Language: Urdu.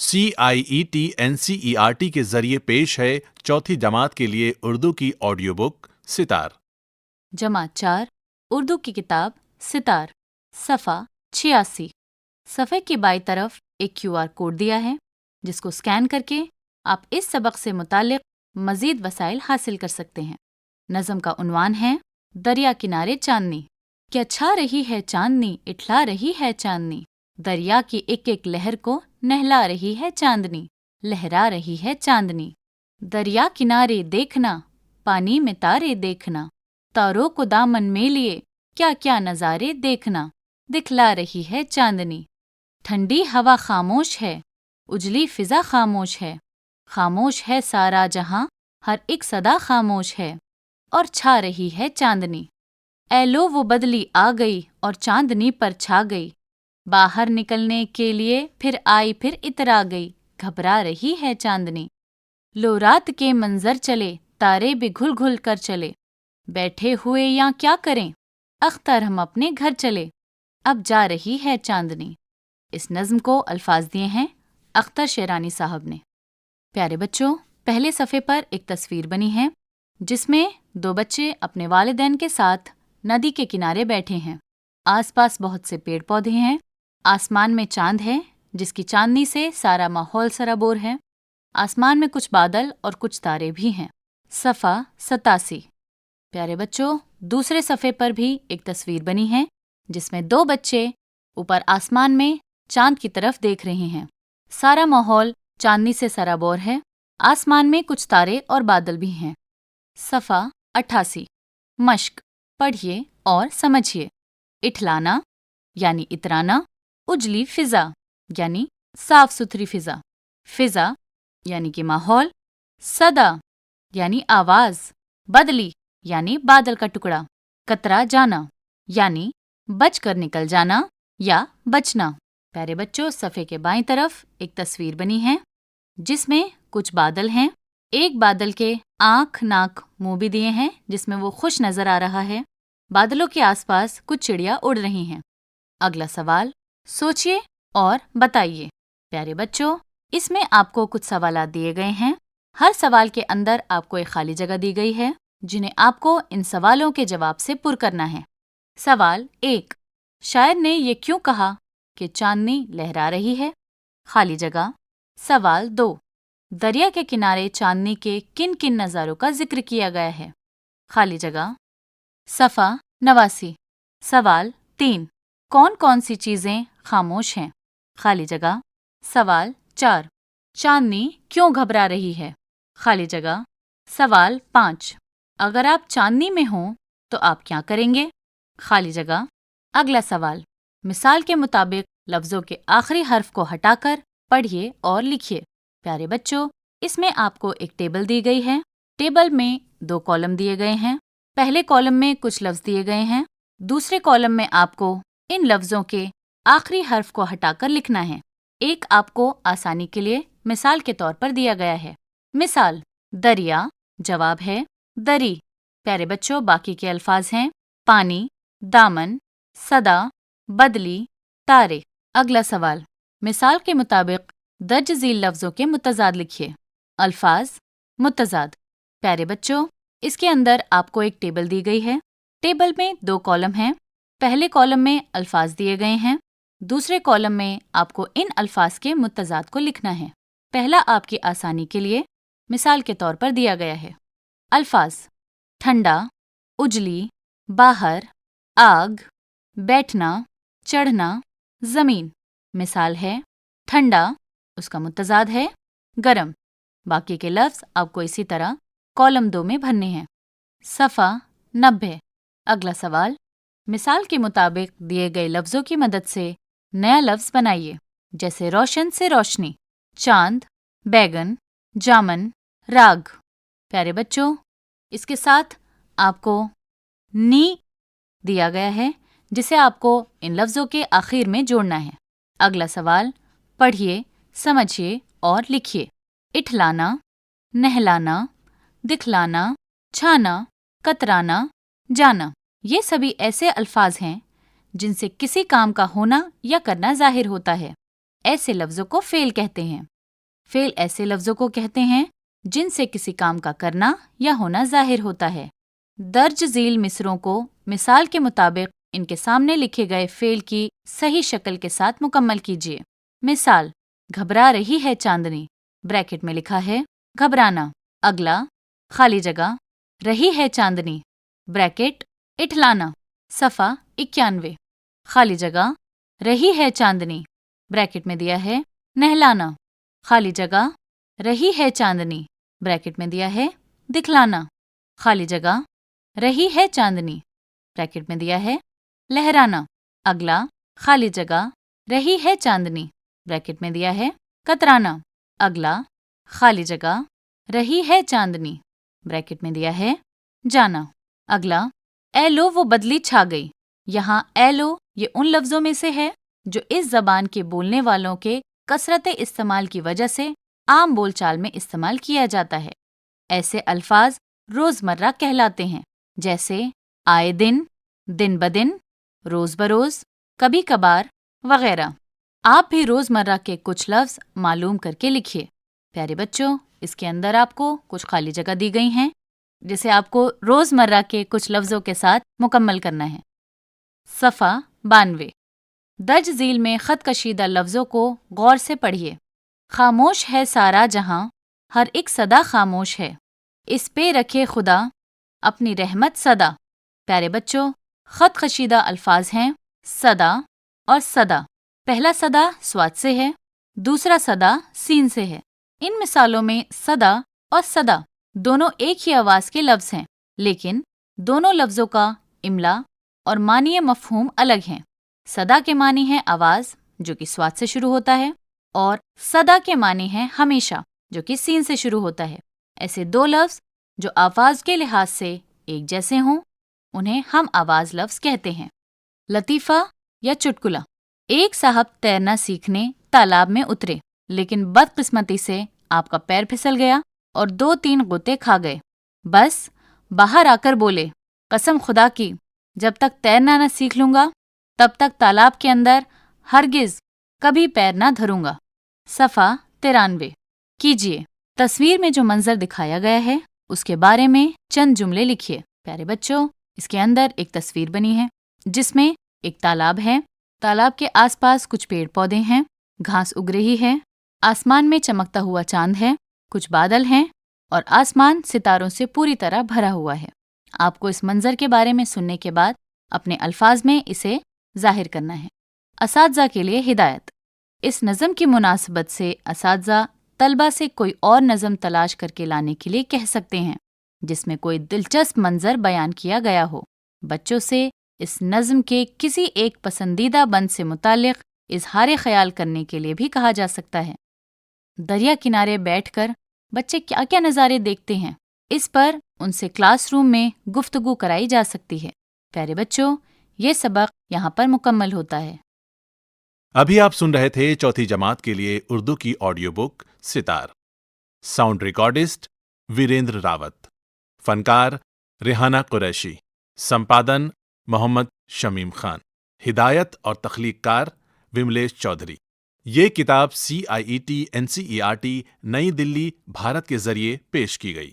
CIET NCERT کے ذریعے پیش ہے چوتھی جماعت کے لیے اردو کی آڈیو بک ستار۔ جماعت 4 اردو کی کتاب ستار، صفحہ 86۔ صفحے کی بائیں طرف ایک QR کوڈ دیا ہے جس کو سکین کر کے آپ اس سبق سے متعلق مزید وسائل حاصل کر سکتے ہیں۔ نظم کا عنوان ہے دریا کنارے چاندنی۔ کیا چھا رہی ہے چاندنی، اٹھلا رہی ہے چاندنی، دریا کی ایک ایک لہر کو نہلا رہی ہے چاندنی، لہرا رہی ہے چاندنی۔ دریا کنارے دیکھنا، پانی میں تارے دیکھنا، تاروں کو دامن میں لیے کیا کیا نظارے دیکھنا، دکھلا رہی ہے چاندنی۔ ٹھنڈی ہوا خاموش ہے، اجلی فضا خاموش ہے سارا جہاں، ہر ایک صدا خاموش ہے، اور چھا رہی ہے چاندنی۔ اے لو وہ بدلی آ گئی اور چاندنی پر چھا گئی، باہر نکلنے کے لیے پھر آئی پھر اترا گئی، گھبرا رہی ہے چاندنی۔ لو رات کے منظر چلے، تارے بھی گھل گھل کر چلے، بیٹھے ہوئے یہاں کیا کریں، اختر ہم اپنے گھر چلے، اب جا رہی ہے چاندنی۔ اس نظم کو الفاظ دیے ہیں اختر شیرانی صاحب نے۔ پیارے بچوں، پہلے صفحے پر ایک تصویر بنی ہے جس میں 2 بچے اپنے والدین کے ساتھ ندی کے کنارے بیٹھے ہیں۔ آس پاس بہت سے پیڑ پودے ہیں، آسمان میں چاند ہے جس کی چاندنی سے سارا ماحول سرابور ہے، آسمان میں کچھ بادل اور کچھ تارے بھی ہیں۔ صفحہ 87۔ پیارے بچوں، دوسرے صفحے پر بھی ایک تصویر بنی ہے جس میں 2 بچے اوپر آسمان میں چاند کی طرف دیکھ رہے ہیں۔ سارا ماحول چاندنی سے سرابور ہے، آسمان میں کچھ تارے اور بادل بھی ہیں۔ صفحہ 88۔ مشق پڑھیے اور سمجھیے۔ اٹھلانا یعنی اترانا، اجلی فضا یعنی صاف ستھری فضا، فضا یعنی کہ ماحول، صدا یعنی آواز، بدلی یعنی بادل کا ٹکڑا، کترا جانا یعنی بچ کر نکل جانا یا بچنا۔ پیارے بچوں، صفحے کے بائیں طرف ایک تصویر بنی ہے جس میں کچھ بادل ہیں، ایک بادل کے آنکھ ناک منہ بھی دیے ہیں جس میں وہ خوش نظر آ رہا ہے، بادلوں کے آس پاس کچھ چڑیا اڑ رہی ہیں۔ اگلا سوال سوچئے اور بتائیے۔ پیارے بچوں، اس میں آپ کو کچھ سوالات دیے گئے ہیں، ہر سوال کے اندر آپ کو ایک خالی جگہ دی گئی ہے جنہیں آپ کو ان سوالوں کے جواب سے پر کرنا ہے۔ سوال 1، شاعر نے یہ کیوں کہا کہ چاندنی لہرا رہی ہے؟ خالی جگہ۔ سوال 2، دریا کے کنارے چاندنی کے کن کن نظاروں کا ذکر کیا گیا ہے؟ خالی جگہ۔ صفحہ 89۔ سوال 3، کون کون سی چیزیں خاموش ہیں؟ خالی جگہ۔ سوال 4، چاندنی کیوں گھبرا رہی ہے؟ خالی جگہ۔ سوال 5، اگر آپ چاندنی میں ہوں تو آپ کیا کریں گے؟ خالی جگہ۔ اگلا سوال، مثال کے مطابق لفظوں کے آخری حرف کو ہٹا کر پڑھیے اور لکھیے۔ پیارے بچوں، اس میں آپ کو ایک ٹیبل دی گئی ہے۔ ٹیبل میں 2 کالم دیے گئے ہیں۔ پہلے کالم میں کچھ لفظ دیے گئے ہیں، دوسرے کالم میں آپ کو ان لفظوں کے آخری حرف کو ہٹا کر لکھنا ہے۔ ایک آپ کو آسانی کے لیے مثال کے طور پر دیا گیا ہے۔ مثال، دریا، جواب ہے دری۔ پیارے بچوں، باقی کے الفاظ ہیں پانی، دامن، صدا، بدلی، تارے۔ اگلا سوال، مثال کے مطابق درج ذیل لفظوں کے متضاد لکھیے۔ الفاظ متضاد۔ پیارے بچوں، اس کے اندر آپ کو ایک ٹیبل دی گئی ہے۔ ٹیبل میں 2 کالم ہیں۔ پہلے کالم میں الفاظ دیے گئے ہیں، دوسرے کالم میں آپ کو ان الفاظ کے متضاد کو لکھنا ہے۔ پہلا آپ کی آسانی کے لیے مثال کے طور پر دیا گیا ہے۔ الفاظ، ٹھنڈا، اجلی، باہر، آگ، بیٹھنا، چڑھنا، زمین۔ مثال ہے ٹھنڈا، اس کا متضاد ہے گرم۔ باقی کے لفظ آپ کو اسی طرح کالم 2 میں بھرنے ہیں۔ صفحہ 90۔ اگلا سوال، مثال کے مطابق دیے گئے لفظوں کی مدد سے نیا لفظ بنائیے، جیسے روشن سے روشنی، چاند، بیگن، جامن، راگ۔ پیارے بچوں، اس کے ساتھ آپ کو نی دیا گیا ہے جسے آپ کو ان لفظوں کے آخر میں جوڑنا ہے۔ اگلا سوال، پڑھیے، سمجھیے اور لکھیے۔ اٹھلانا، نہلانا، دکھلانا، چھانا، کترانا، جانا۔ یہ سبھی ایسے الفاظ ہیں جن سے کسی کام کا ہونا یا کرنا ظاہر ہوتا ہے۔ ایسے لفظوں کو فعل کہتے ہیں۔ فعل ایسے لفظوں کو کہتے ہیں جن سے کسی کام کا کرنا یا ہونا ظاہر ہوتا ہے۔ درج ذیل مصروں کو مثال کے مطابق ان کے سامنے لکھے گئے فعل کی صحیح شکل کے ساتھ مکمل کیجیے۔ مثال: گھبرا رہی ہے چاندنی، بریکٹ میں لکھا ہے گھبرانا۔ اگلا، خالی جگہ، رہی ہے چاندنی، بریکٹ، اٹھلانا۔ صفحہ 91، خالی جگہ، رہی ہے چاندنی، بریکٹ میں دیا ہے نہلانا۔ خالی جگہ، رہی ہے چاندنی، بریکٹ میں دیا ہے دکھلانا۔ خالی جگہ، رہی ہے چاندنی، بریکٹ میں دیا ہے لہرانا۔ اگلا، خالی جگہ، رہی ہے چاندنی، بریکٹ میں دیا ہے کترانا۔ اگلا، خالی جگہ، رہی ہے چاندنی، بریکٹ میں دیا ہے جانا۔ اگلا، اے لو وہ بدلی چھا گئی۔ یہاں اے لو یہ ان لفظوں میں سے ہے جو اس زبان کے بولنے والوں کے کثرت استعمال کی وجہ سے عام بول چال میں استعمال کیا جاتا ہے۔ ایسے الفاظ روزمرہ کہلاتے ہیں، جیسے آئے دن، دن بدن، روز بروز، کبھی کبھار وغیرہ۔ آپ بھی روزمرہ کے کچھ لفظ معلوم کر کے لکھیے۔ پیارے بچوں، اس کے اندر آپ کو کچھ خالی جگہ دی گئی ہیں جسے آپ کو روزمرہ کے کچھ لفظوں کے ساتھ مکمل کرنا ہے۔ صفحہ 92، درج ذیل میں خط کشیدہ لفظوں کو غور سے پڑھیے۔ خاموش ہے سارا جہاں، ہر ایک صدا خاموش ہے، اس پہ رکھے خدا اپنی رحمت صدا۔ پیارے بچوں، خط کشیدہ الفاظ ہیں صدا اور صدا۔ پہلا صدا صاد سے ہے، دوسرا صدا سین سے ہے۔ ان مثالوں میں صدا اور صدا دونوں ایک ہی آواز کے لفظ ہیں، لیکن دونوں لفظوں کا املا اور معنی مفہوم الگ ہیں۔ صدا کے معنی ہے آواز، جو کہ صاد سے شروع ہوتا ہے، اور صدا کے معنی ہے ہمیشہ، جو کہ سین سے شروع ہوتا ہے۔ ایسے دو لفظ جو آواز کے لحاظ سے ایک جیسے ہوں انہیں ہم آواز لفظ کہتے ہیں۔ لطیفہ یا چٹکلا: ایک صاحب تیرنا سیکھنے تالاب میں اترے، لیکن بدقسمتی سے آپ کا پیر پھسل گیا اور 2-3 غوطے کھا گئے۔ بس باہر آ کر بولے، قسم خدا کی، جب تک تیرنا نہ سیکھ لوں گا تب تک تالاب کے اندر ہرگز کبھی پیر نہ دھروں گا۔ صفحہ 93 کیجیے۔ تصویر میں جو منظر دکھایا گیا ہے اس کے بارے میں چند جملے لکھیے۔ پیارے بچوں، اس کے اندر ایک تصویر بنی ہے جس میں ایک تالاب ہے۔ تالاب کے آس پاس کچھ پیڑ پودے ہیں، گھاس اگ رہی ہے، آسمان میں چمکتا ہوا چاند ہے، کچھ بادل ہیں اور آسمان ستاروں سے پوری طرح بھرا ہوا ہے۔ آپ کو اس منظر کے بارے میں سننے کے بعد اپنے الفاظ میں اسے ظاہر کرنا ہے۔ اساتذہ کے لیے ہدایت: اس نظم کی مناسبت سے اساتذہ طلبہ سے کوئی اور نظم تلاش کر کے لانے کے لیے کہہ سکتے ہیں جس میں کوئی دلچسپ منظر بیان کیا گیا ہو۔ بچوں سے اس نظم کے کسی ایک پسندیدہ بند سے متعلق اظہار خیال کرنے کے لیے بھی کہا جا سکتا ہے۔ دریا کنارے بیٹھ کر بچے کیا کیا نظارے دیکھتے ہیں، اس پر ان سے کلاس روم میں گفتگو کرائی جا سکتی ہے۔ پیارے بچوں، یہ سبق یہاں پر مکمل ہوتا ہے۔ ابھی آپ سن رہے تھے چوتھی جماعت کے لیے اردو کی آڈیو بک ستار۔ ساؤنڈ ریکارڈسٹ ویریندر راوت، فنکار ریحانہ قریشی، سمپادن محمد شمیم خان، ہدایت اور تخلیق کار وملیش چودھری۔ یہ کتاب CIET NCERT نئی دلی، بھارت کے ذریعے پیش کی گئی۔